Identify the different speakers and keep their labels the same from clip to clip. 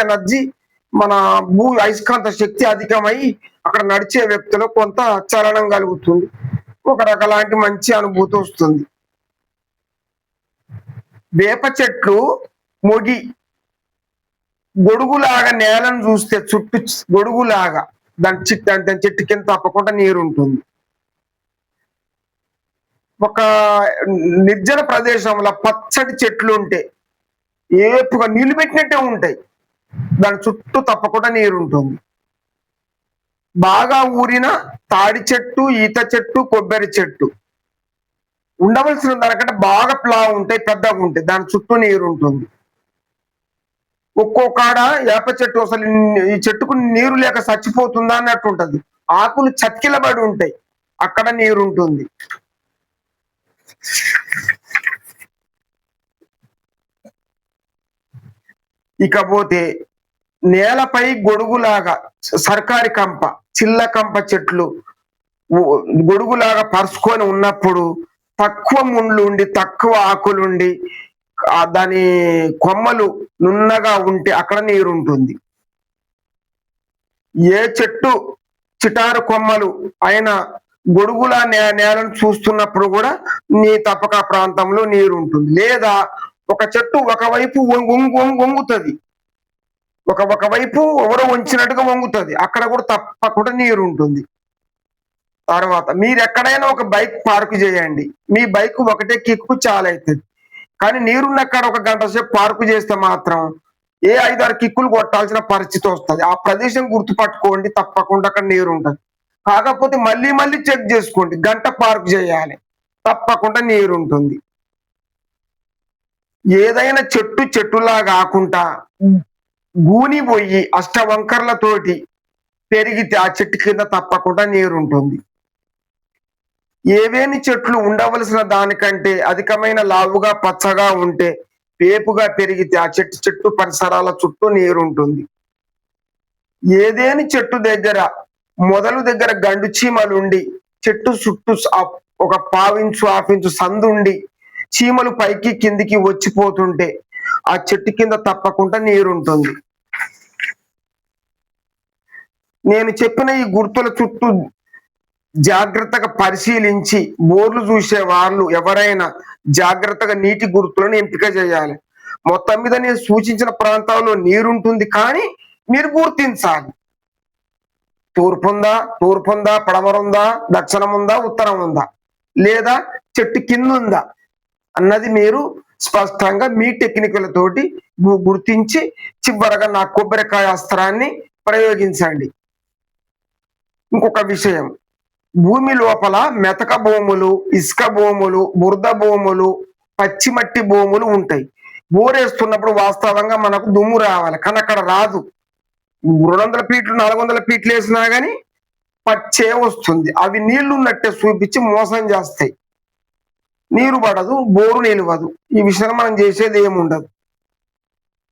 Speaker 1: Energy, మన అయస్కాంత శక్తి అధికమై అక్కడ నడిచే వ్యక్తిలో కొంత చలనం కలుగుతుంది. ఒక రకలాంటి మంచి అనుభూతి వస్తుంది. వేప చెట్లు మొగి గొడుగులాగా నేలను చూస్తే చుట్టూ గొడుగులాగా దాని చెట్టు కింద తప్పకుండా నీరు ఉంటుంది. ఒక నిర్జన ప్రదేశంలో పచ్చటి చెట్లు ఉంటే ఏపుగా నీళ్లు పెట్టినట్టే ఉంటాయి. దాని చుట్టూ తప్పకుండా నీరు ఉంటుంది. బాగా ఊరిన తాడి చెట్టు, ఈత చెట్టు, కొబ్బరి చెట్టు ఉండవలసిన దానికంటే బాగా ప్లావ్ ఉంటాయి, పెద్దగా ఉంటాయి. దాని చుట్టూ నీరు ఉంటుంది. ఒక్కొక్కడ వేప చెట్టు అసలు ఈ చెట్టుకు నీరు లేక చచ్చిపోతుందా అన్నట్టు ఉంటది. ఆకులు చతికిలబడి ఉంటాయి, అక్కడ నీరు ఉంటుంది. ఇకపోతే నేలపై గొడుగులాగా సర్కారి కంప, చిల్ల కంప చెట్లు గొడుగులాగా పరుచుకొని ఉన్నప్పుడు తక్కువ ముండ్లుండి, తక్కువ ఆకులుండి, దాని కొమ్మలు నున్నగా ఉంటే అక్కడ నీరు ఉంటుంది. ఏ చెట్టు చిటారు కొమ్మలు అయినా గొడుగులా నేలను చూస్తున్నప్పుడు కూడా తప్పక ప్రాంతంలో నీరు ఉంటుంది. లేదా ఒక చెట్టు ఒకవైపు వంగుతుంది, ఒకవైపు ఎవరో వంచినట్టుగా వంగుతుంది, అక్కడ కూడా తప్పకుండా నీరు ఉంటుంది. తర్వాత మీరు ఎక్కడైనా ఒక బైక్ పార్క్ చేయండి, మీ బైక్ ఒకటే కిక్కు చాలా అవుతుంది. కానీ నీరున్న అక్కడ ఒక గంట సేపు పార్కు చేస్తే మాత్రం 5-6 కిక్కులు కొట్టాల్సిన పరిస్థితి వస్తుంది. ఆ ప్రదేశం గుర్తుపట్టుకోండి, తప్పకుండా అక్కడ నీరు ఉంటుంది. కాకపోతే మళ్ళీ మళ్ళీ చెక్ చేసుకోండి, గంట పార్క్ చేయాలి, తప్పకుండా నీరు ఉంటుంది. ఏదైనా చెట్టులా కాకుండా గూని పోయి అష్టవంకర్లతోటి పెరిగితే ఆ చెట్టు కింద తప్పకుండా నీరు ఉంటుంది. ఏవేని చెట్లు ఉండవలసిన దానికంటే అధికమైన లావుగా పచ్చగా ఉంటే, పేపుగా పెరిగితే ఆ చెట్టు పరిసరాల చుట్టూ నీరు ఉంటుంది. ఏదేని చెట్టు దగ్గర మొదలు దగ్గర గండు చీమలుండి చెట్టు చుట్టూ ఒక 1/2 ఇంచు సందుండి చీమలు పైకి కిందికి వచ్చిపోతుంటే ఆ చెట్టు కింద తప్పకుండా నీరుంటుంది. నేను చెప్పిన ఈ గుర్తుల చుట్టూ జాగ్రత్తగా పరిశీలించి బోర్లు చూసే వాళ్ళు ఎవరైనా జాగ్రత్తగా నీటి గుర్తులను ఎంపిక చేయాలి. మొత్తం మీద నేను సూచించిన ప్రాంతాల్లో నీరుంటుంది, కానీ మీరు గుర్తించాలి. తూర్పుందా, పడమరుందా, దక్షిణం ఉందా, ఉత్తరం ఉందా, లేదా చెట్టు కింద ఉందా అన్నది మీరు స్పష్టంగా మీ టెక్నికలతోటి గుర్తించి చివరగా నా కొబ్బరికాయ అస్త్రాన్ని ప్రయోగించండి. ఇంకొక విషయం, భూమి లోపల మెతక భూములు, ఇసుక భూములు, బురద భూములు, పచ్చిమట్టి భూములు ఉంటాయి. బోరేస్తున్నప్పుడు వాస్తవంగా మనకు దుమ్ము రావాలి, కానీ అక్కడ రాదు. 200 ఫీట్లు 400 ఫీట్లు వేసినా కానీ పచ్చే వస్తుంది. అవి నీళ్లు ఉన్నట్టే చూపించి మోసం చేస్తాయి. నీరు పడదు, బోరు నిలవదు. ఈ విషయంలో మనం చేసేది ఏముండదు.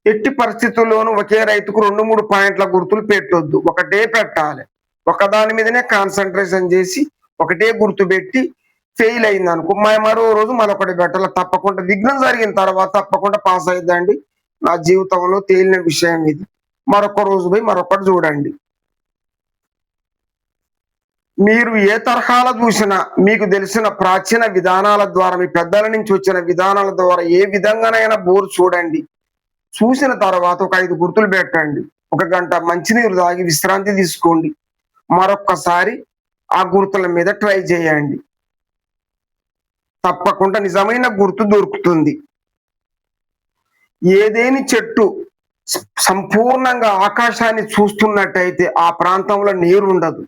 Speaker 1: ఎట్టి పరిస్థితుల్లోనూ ఒకే రైతుకు 2-3 పాయింట్ల గుర్తులు పెట్టొద్దు, ఒకటే పెట్టాలి. ఒకదాని మీదనే కాన్సన్ట్రేషన్ చేసి ఒకటే గుర్తు పెట్టి ఫెయిల్ అయింది అనుకో, మరో రోజు మరొకటి పెట్టాలి. తప్పకుండా విఘ్నం జరిగిన తర్వాత తప్పకుండా పాస్ అయిద్దండి. నా జీవితంలో తేలిన విషయం ఇది. మరొక రోజు పోయి మరొకటి చూడండి. మీరు ఏ తరహాల చూసినా మీకు తెలిసిన ప్రాచీన విధానాల ద్వారా, మీ పెద్దల నుంచి వచ్చిన విధానాల ద్వారా ఏ విధంగానైనా బోరు చూడండి. చూసిన తర్వాత ఒక 5 గుర్తులు పెట్టండి. 1 గంట మంచినీరు తాగి విశ్రాంతి తీసుకోండి. మరొక్కసారి ఆ గుర్తుల మీద ట్రై చేయండి. తప్పకుండా నిజమైన గుర్తు దొరుకుతుంది. ఏదేని చెట్టు సంపూర్ణంగా ఆకాశాన్ని చూస్తున్నట్టయితే ఆ ప్రాంతంలో నీరు ఉండదు,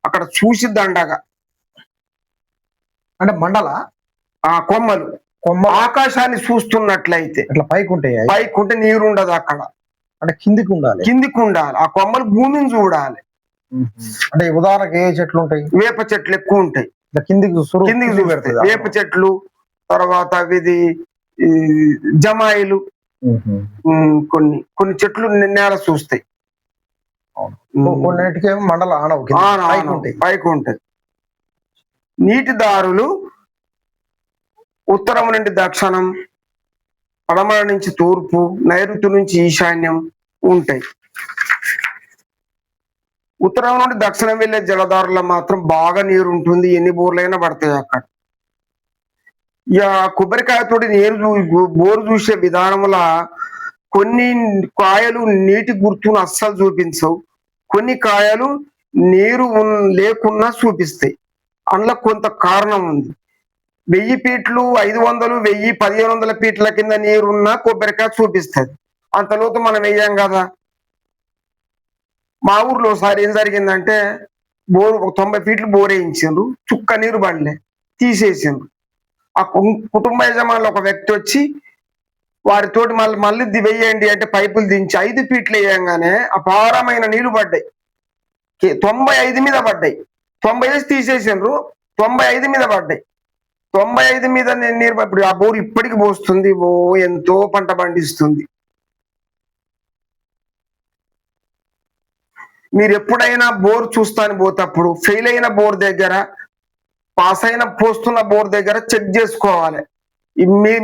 Speaker 1: అక్కడ చూసి దండగా.
Speaker 2: అంటే మండల
Speaker 1: ఆ కొమ్మలు ఆకాశాన్ని చూస్తున్నట్లయితే
Speaker 2: అట్లా పైకి ఉంటాయి,
Speaker 1: పైకి ఉంటే నీరు ఉండదు అక్కడ.
Speaker 2: అంటే కిందికి ఉండాలి.
Speaker 1: ఆ కొమ్మలు భూమిని చూడాలి.
Speaker 2: అంటే ఉదాహరణకు ఏ చెట్లు ఉంటాయి?
Speaker 1: వేప చెట్లు ఎక్కువ ఉంటాయి,
Speaker 2: కిందికి
Speaker 1: చూపెడతాయి. వేప చెట్లు, తర్వాత ఇది జమాయిలు, కొన్ని చెట్లు నేల చూస్తాయి.
Speaker 2: కొన్నిటికి మండల
Speaker 1: పైకి ఉంటాయి. నీటి దారులు ఉత్తరం నుండి దక్షిణం, పడమర నుంచి తూర్పు, నైరుతి నుంచి ఈశాన్యం, ఉంటాయి. ఉత్తరం నుండి దక్షిణం వెళ్ళే జలధారలో మాత్రం బాగా నీరు ఉంటుంది, ఎన్ని బోర్లైనా పడతాయి అక్కడ. ఇక కొబ్బరికాయతోటి బోరు చూసే విధానంలో కొన్ని కాయలు నీటి గుర్తును అస్సలు చూపించవు, కొన్ని కాయలు నీరు లేకున్నా చూపిస్తాయి. అందులో కొంత కారణం ఉంది. 1000 ఫీట్లు, 500, 1000, 1500 ఫీట్ల కింద నీరున్నా కొబ్బరికాయ చూపిస్తుంది. అంతలోతు మనం వేయం కదా. మా ఊర్లో ఒకసారి ఏం జరిగిందంటే, బోరు 90 ఫీట్లు బోర్ వేయించిండ్రు, చుక్క నీరు పడలే, తీసేసిండ్రు. ఆ కుటుంబ యజమానులు ఒక వ్యక్తి వచ్చి వారితోటి మళ్ళీ వెయ్యండి అంటే పైపులు దించి 5 ఫీట్లు వేయంగానే అపారమైన నీళ్లు పడ్డాయి. 95 మీద పడ్డాయి. 90 వేసి తీసేసిండ్రు, 95 మీద పడ్డాయి. 95 మీద నీరు ఇప్పుడు ఆ బోరు ఇప్పటికి పోస్తుంది, ఎంతో పంట పండిస్తుంది. మీరు ఎప్పుడైనా బోర్ చూస్తాను పోతప్పుడు ఫెయిల్ అయిన బోర్ దగ్గర, పాస్ అయిన పోస్తున్న బోర్ దగ్గర చెక్ చేసుకోవాలి.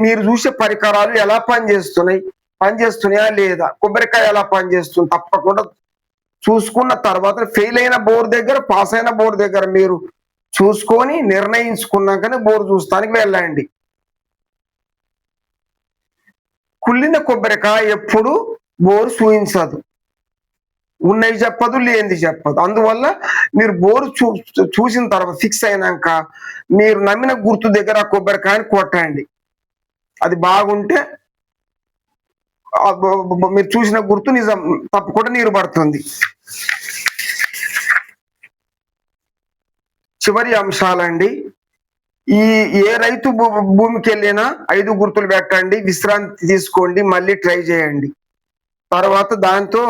Speaker 1: మీరు చూసే పరికరాలు ఎలా పనిచేస్తున్నాయా లేదా, కొబ్బరికాయ ఎలా పనిచేస్తుంది తప్పకుండా చూసుకున్న తర్వాత ఫెయిల్ అయిన బోర్ దగ్గర, పాస్ అయిన బోర్ దగ్గర మీరు చూసుకొని నిర్ణయించుకున్నాకనే బోర్ చూస్తానికి వెళ్ళండి. కుళ్ళిన కొబ్బరికాయ ఎప్పుడు బోరు చూయించదు, ఉన్నది చెప్పదు, లేనిది చెప్పదు. అందువల్ల మీరు బోరు చూసిన తర్వాత ఫిక్స్ అయినాక మీరు నమ్మిన గుర్తు దగ్గర ఆ కొబ్బరికాయని కొట్టండి. అది బాగుంటే మీరు చూసిన గుర్తు నిజం, తప్పకుండా నీరు పడుతుంది. చివరి అంశాలండి. ఏ రైతు భూమికి వెళ్ళినా 5 గుర్తులు పెట్టండి, విశ్రాంతి తీసుకోండి, మళ్ళీ ట్రై చేయండి. తర్వాత దాంతో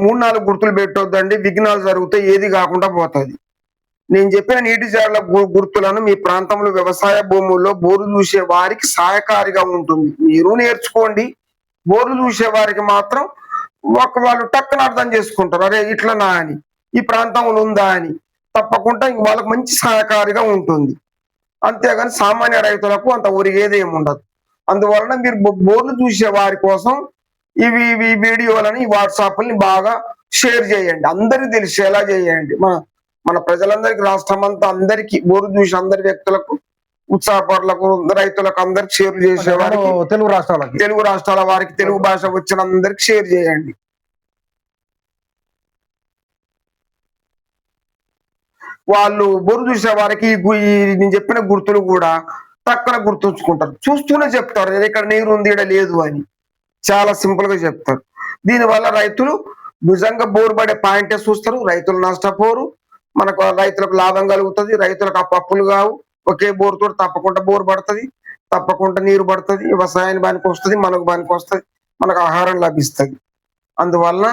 Speaker 1: 3-4 గుర్తులు పెట్టొద్దండి, విఘ్నాలు జరుగుతాయి, ఏది కాకుండా పోతుంది. నేను చెప్పిన నీటి జాడల గుర్తులను మీ ప్రాంతంలో వ్యవసాయ భూముల్లో బోరు చూసే వారికి సహాయకారిగా ఉంటుంది. మీరు నేర్చుకోండి. బోర్లు చూసే వారికి మాత్రం వాళ్ళు టక్కున అర్థం చేసుకుంటారు, అరే ఇట్లనా అని, ఈ ప్రాంతంలో ఉందా అని. తప్పకుండా వాళ్ళకి మంచి సహాయకారిగా ఉంటుంది. అంతేగాని సామాన్య రైతులకు అంత ఒరిగేది ఏమి ఉండదు. అందువలన మీరు బోర్లు చూసే వారి కోసం ఇవి వీడియోలని, వాట్సాప్ని బాగా షేర్ చేయండి, అందరికి తెలిసేలా చేయండి. మన ప్రజలందరికీ, రాష్ట్రం అంతా అందరికి, బోరు చూసి అందరి వ్యక్తులకు, ఉత్సాహపరులకు, రైతులకు అందరికి షేర్ చేసేవారికి, తెలుగు రాష్ట్రాల వారికి, తెలుగు భాష వచ్చిన అందరికి షేర్ చేయండి. వాళ్ళు బోరు చూసే వారికి నేను చెప్పిన గుర్తులు కూడా టక్కన గుర్తుంచుకుంటారు, చూస్తూనే చెప్తారు ఇక్కడ నీరు ఉంది, ఇక్కడ లేదు అని. చాలా సింపుల్ గా చెప్తారు. దీనివల్ల రైతులు నిజంగా బోరు పడే పాయింటే చూస్తారు, రైతులు నష్టపోరు, మనకు రైతులకు లాభం కలుగుతుంది, రైతులకు ఆ పప్పులు కావు. ఒకే బోరుతో తప్పకుండా బోరు పడుతుంది, తప్పకుండా నీరు పడుతుంది, వ్యవసాయానికి పనికి వస్తుంది, మనకు పనికి వస్తుంది, మనకు ఆహారం లభిస్తుంది. అందువల్ల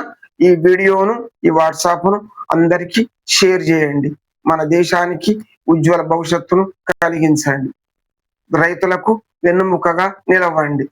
Speaker 1: ఈ వీడియోను, ఈ వాట్సాప్ను అందరికీ షేర్ చేయండి. మన దేశానికి ఉజ్వల భవిష్యత్తును కలిగించండి. రైతులకు వెన్నుముకగా నిలవండి.